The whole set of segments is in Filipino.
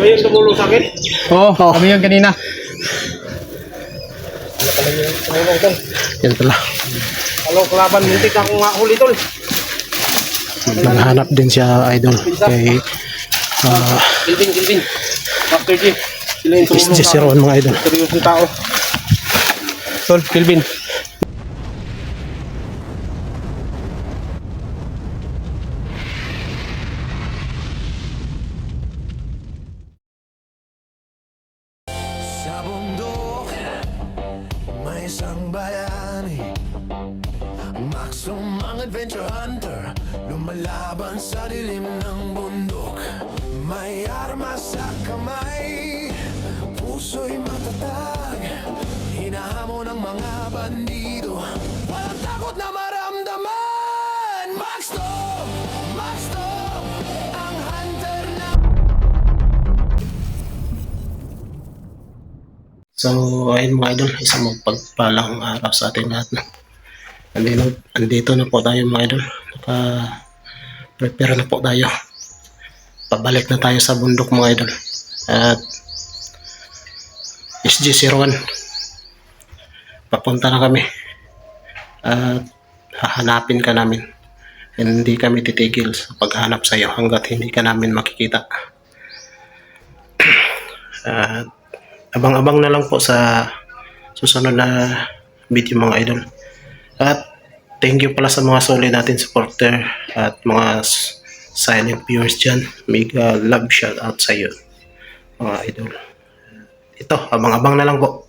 Kayo yung tumulong sa akin? Oo, kami yun kanina. Ano pala yung tumulong tol? Yan pala. Halo, kalaban, muntik akong huli tol. Naghahanap din siya, idol. Kay Gilbin. Master G. Sila yung tumulong sa SG01 akin. mga idol. Seryoso yung tao. Tol, Gilbin. Sa bundok, may isang bayani, maximum adventure hunter, lumalaban sa dilim ng bundok. May armas sa kamay, puso'y matatag, hinahamon ng mga bandido, walang takot na maramdaman. Max Stop, ang hunter na. So, ayun mga idol, isang magpagpalang araw sa atin lahat. Andito na po tayo mga idol. Naka-prepare na po tayo. Pabalik na tayo sa bundok mga idol. At SG01, papunta na kami. At hahanapin ka namin. Hindi kami titigil sa paghanap sa iyo hanggat hindi ka namin makikita. At abang-abang na lang po sa susunod na video mga idol. At thank you pala sa mga solid natin supporter at mga silent viewers dyan. Mega love shout out sa iyo mga idol. Ito, abang-abang na lang po.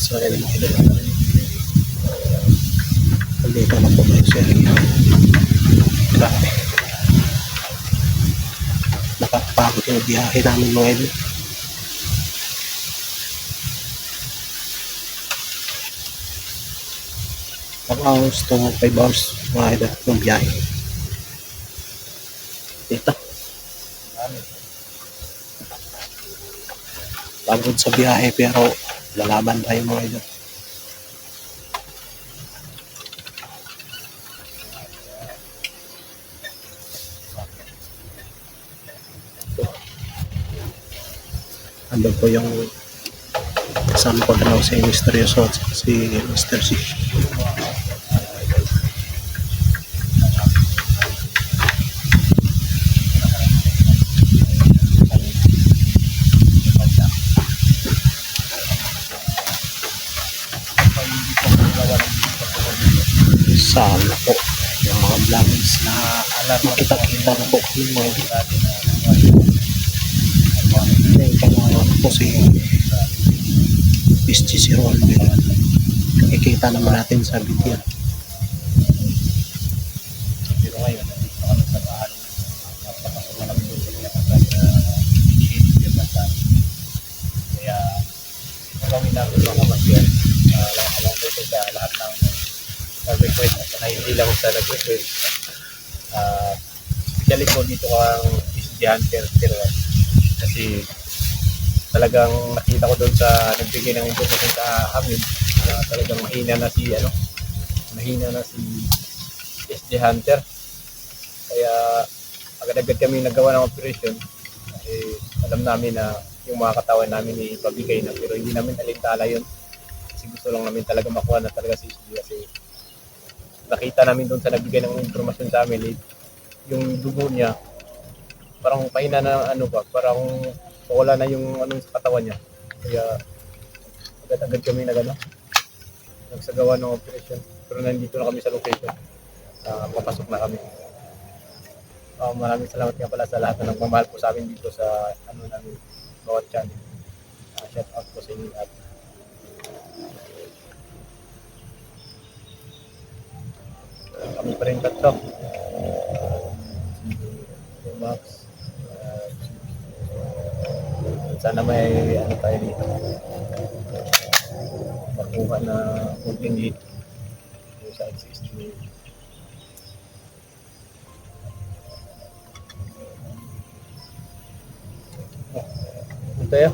So, ayun mga idol. Nandito na po tayo sa area. Grabe. Nakakapagod yung biyahe namin mga idol. Hours to 5 hours mga idol yung biyahe. Dito. Pagod sa biyahe pero lalaban tayo mga idol. Andun po yung kasama ko dalaw si Mr. Yoso at si Mr. C. Sana po yung mga vloggers na makita-kita na po kami mga po si SGC Rolvin. Nakikita naman natin sa video. Pero ngayon, nandito kami sa bahay. Napapasok na kami doon sa pinakasan na hihintay pa sa kaya gagawin namin mga kamasyan. Alam ko ito sa lahat ng nag-request at saka hindi lang sa nag-request. Especially po dito ang SG Hunter kasi talagang nakita ko doon sa nagbigay ng information sa amin na talagang mahina na si SG Hunter. Kaya agad-agad kami nagawa ng operation kasi alam namin na yung mga katawan namin ipabigay na pero hindi namin alintala yun kasi gusto lang namin talaga makuha na talaga si SG kasi nakita namin doon sa nagbigay ng informasyon sa amin yung dugo niya parang pahina na parang wala na yung sa katawan niya. Kaya agad-agad kami nagsagawa ng operation. Pero nandito na kami sa location. Papasok na kami. Maraming salamat nga pala sa lahat na nagmamahal po sa amin dito sa namin, bawat channel. Shout out po sa inyo at kami pa rin tatlo. Si Max, sana may tayo dito makuha na kunting lead sa existing tayo.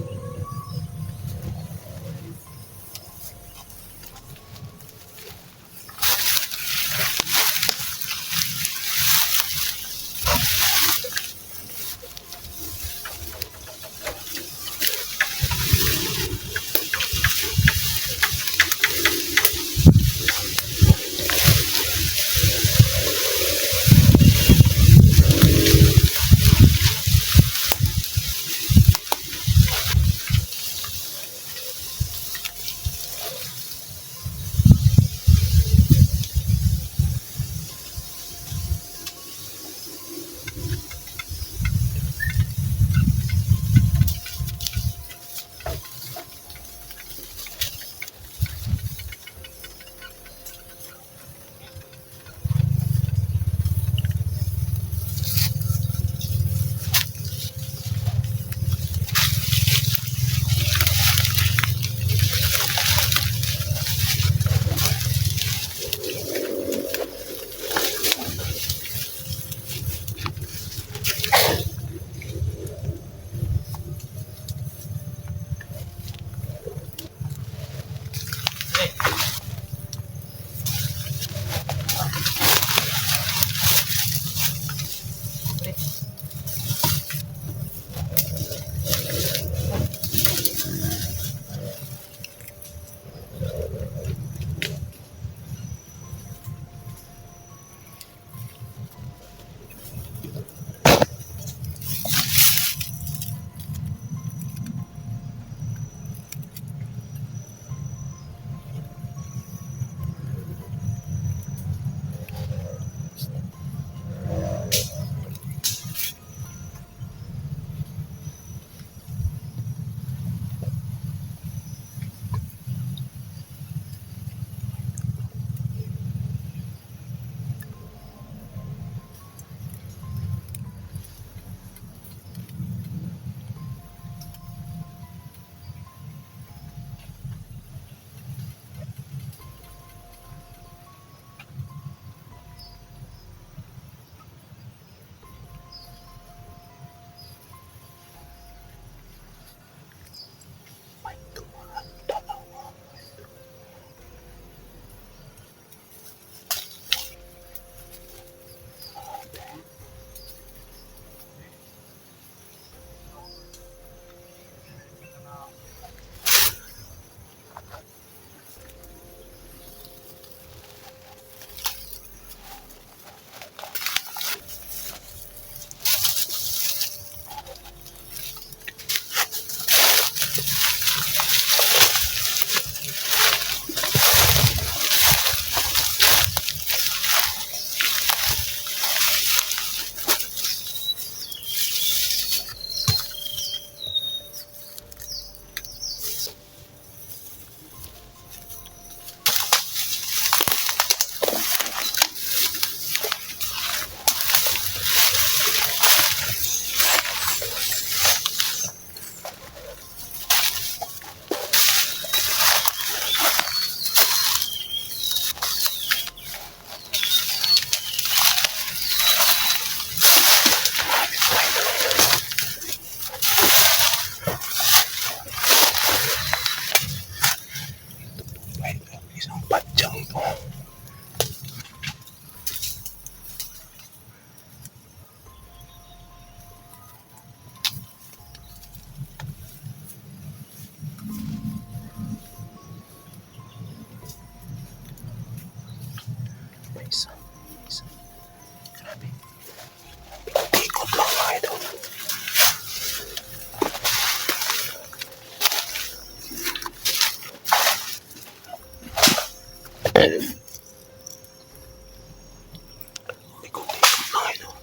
Likod-likod mga idol.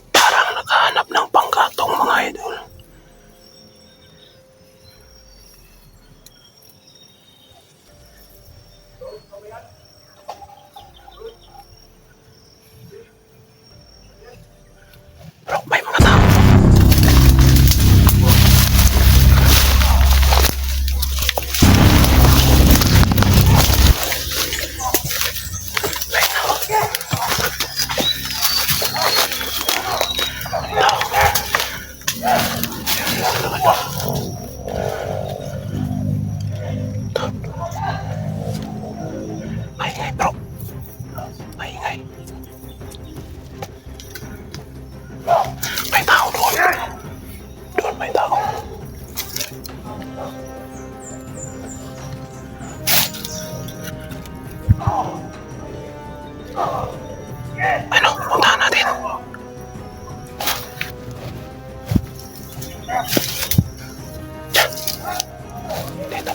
Parang naghahanap ng panggatong mga idol. Bro, may mga tao. Maingay bro. Maingay. May tao doon. Doon may tao. Ano? Puntahan natin. Dito.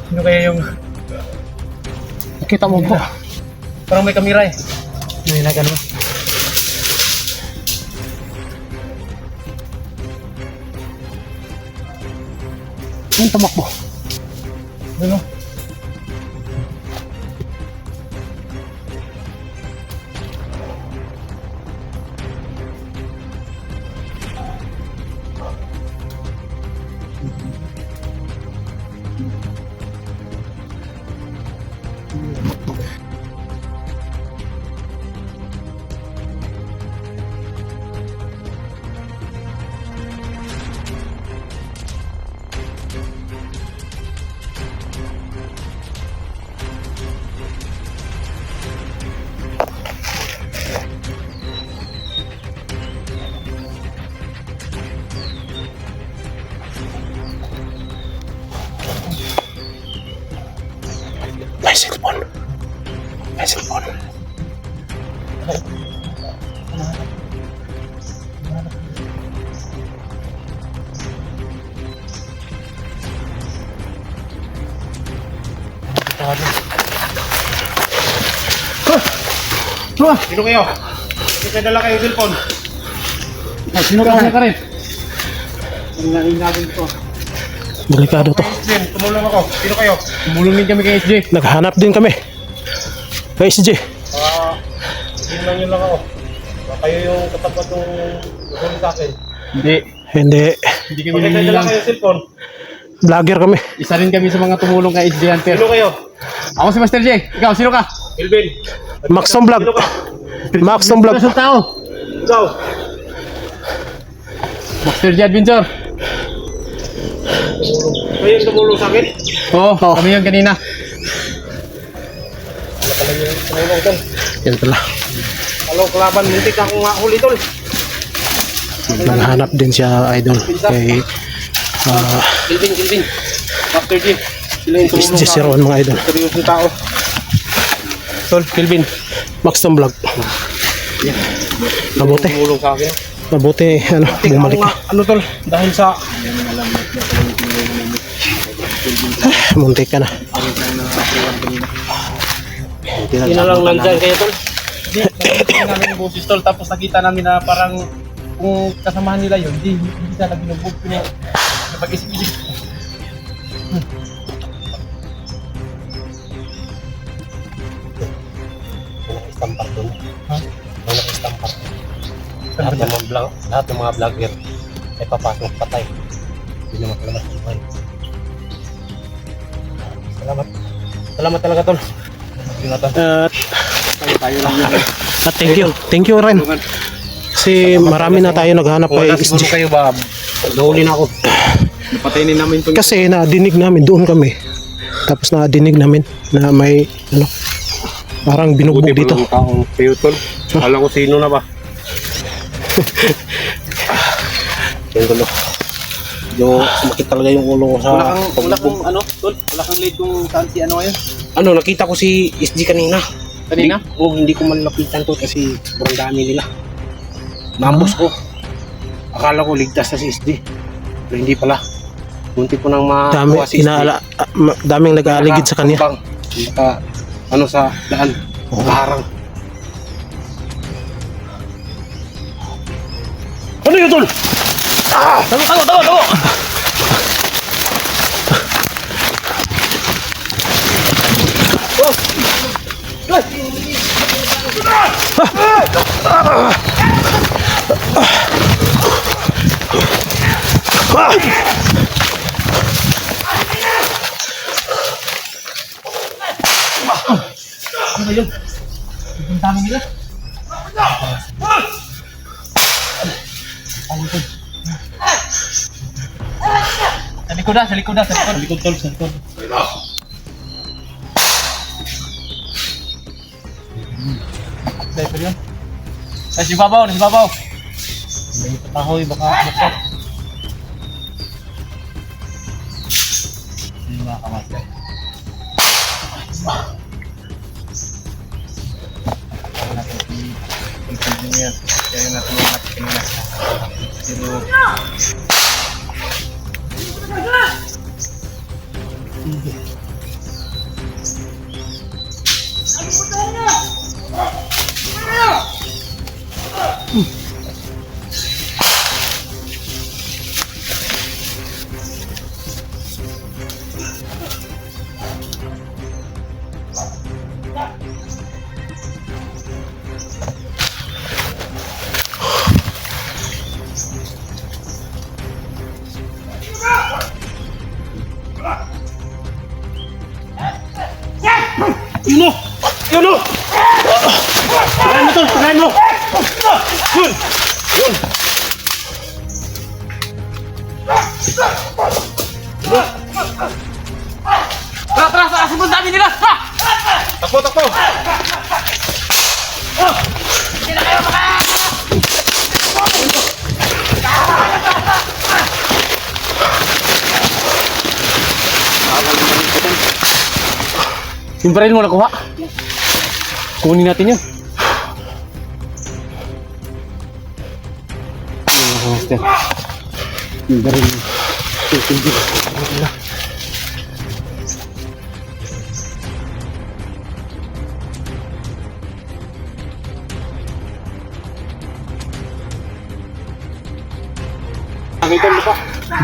Sino kaya yung Nakita mo po. parang may kamera eh? May nagano. Yung tumakbo. Ano? May cellphone. May cellphone. Sino kayo? May dala kayo cellphone. Sino ka rin? Ang natin ito. Delikado to. Din, tumulong ako. Sino kayo? Tumulong din kami kay SJ. Naghanap din kami. Kay SJ. Tingnan nyo lang ako. Baka kayo yung katapat ng gusto sa akin. Hindi. Hindi. Hindi kami Bakit may dala nangilang. kayo cellphone? Vlogger kami. Isa rin kami sa mga tumulong kay SJ Hunter. Sino kayo? Ako si Master J. Ikaw, sino ka? Kelvin. Maxon Vlog. Maxon Vlog. Sa tao. Ikaw. Master J Adventure. Kayo yung tumulong sa akin? Oo, kami yun kanina. Wala pala yung tumulong tol. Yan pala. Hello, kalaban. Muntik akong huli tol. Naghahanap din siya idol kay Kelvin. Master G. Sila yung tumulong sa SG01 mga idol. seryoso tao. Tol, Kelvin. Maxon Vlog. Mabuti. Tumulong sa akin. Mabuti ano, bumalik. Ano tol? Dahil sa Muntik ka na. hindi na lang nandyan kayo tol. Hindi namin yung boses tol. Tapos nakita namin na parang kung kasamahan nila yun, hindi na binugbog ko niya. Napag-isip-isip. Istampak doon. Ha? Istampak. Lahat ng mga vlogger ay papasok patay. Hindi naman salamat buhay. Salamat talaga tol. Tayo lang yun. At thank you rin. Kasi marami na tayo naghanap kay Wala siguro SG. kayo ba? Nahuli na ako. Napatayin namin ito. Kasi nadinig namin doon kami. Tapos nadinig namin na may ano, parang binugbog dito. Taong kayo tol. Alam ko sino na ba? Yan tol. Yung sumakit talaga yung ulo ko sa... Wala kang ano, tol? Wala kang lead kung saan si ano ngayon? Ano, nakita ko si SG kanina. Kanina? Hindi ko malapitan to kasi sobrang dami nila. Nambos ko. Akala ko ligtas na si SG. Pero hindi pala. Munti po nang Dami, makuha si SG. daming nag-aaligid sa kanya. Ano sa daan. Nakaharang. Ano yun, tol? Tago! Ano yun? Ang dami nila. Sa likod na, sa likod. Sa likod, tol, sa likod. Sniper yun. Nasa ibabaw. May patahoy, baka bukot. Hindi makakamatay. Kaya natin yung natin kanina. Pero... Yun o! Pagayin mo tol, pagayin mo! Yun! Tara, sumunod dami nila! Takbo! Yung baril mo nakuha. Kunin natin yun. Yung baril mo.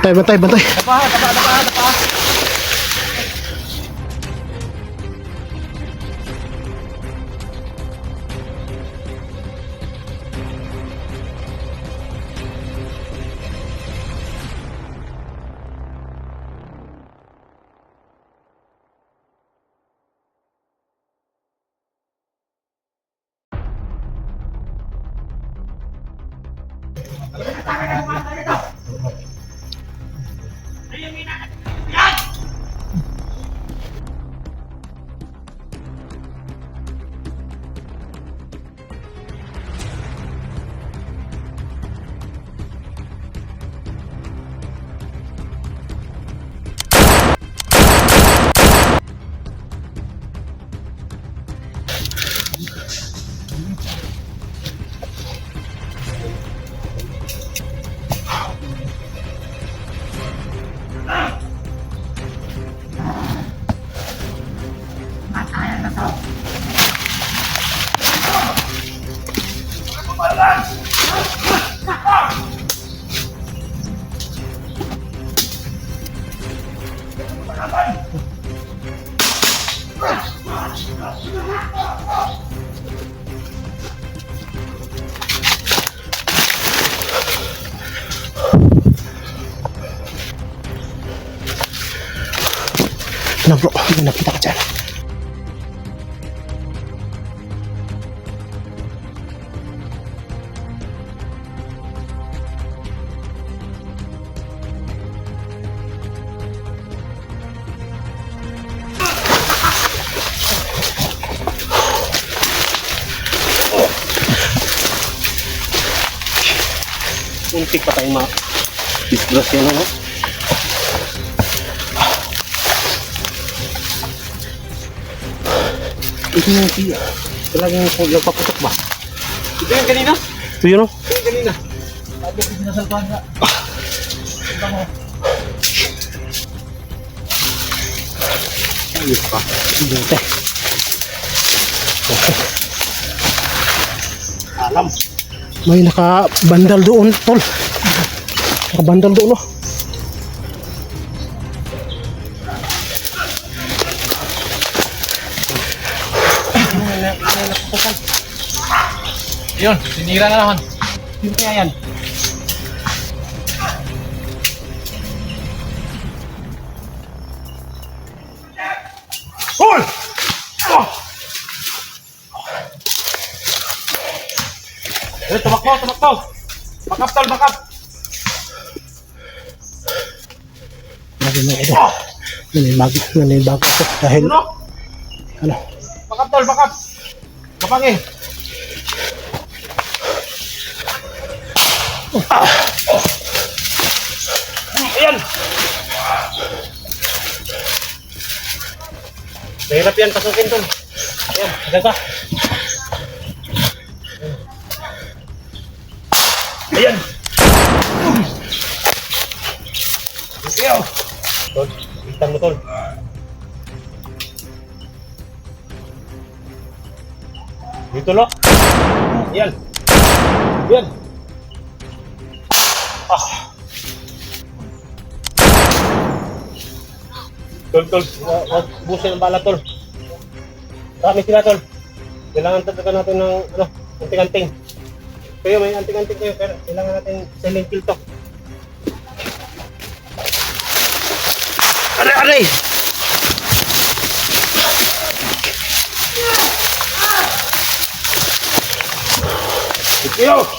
Bantay. Tapa. na bro, may nakita ka dyan. Untik pa tayong mga disgrasya na, no? Ito yung siya. Talagang nagpaputok ba? Ito yung kanina. Ito yun, no? Ito yung kanina. Sabi ko sinasalpahan ka. Ito mo. Ayos pa. Dito. Alam. May nakabandal doon, tol. Nakabandal doon, no? Yun, sinira na naman. Yun kaya yan. Hoy! Tumakbo, tumakbo! Bakap, tol, bakap! Lagi na ito. Nanibago ko dahil, Ano? ano, Bakap, tol, bakap! Kapangin! Ayan! Mahirap yan, pasukin, tol. Ayan, agad pa. Ayan! Ayan! Tol, itan mo, tol. Dito, lo. Ayan. Ayan. Tol, wag busin ang bala, tol. Marami sila, tol. Kailangan tatakan natin ng, anting-anting. Kayo, may anting-anting kayo, pero kailangan natin silent kill to. aray, aray! Yo!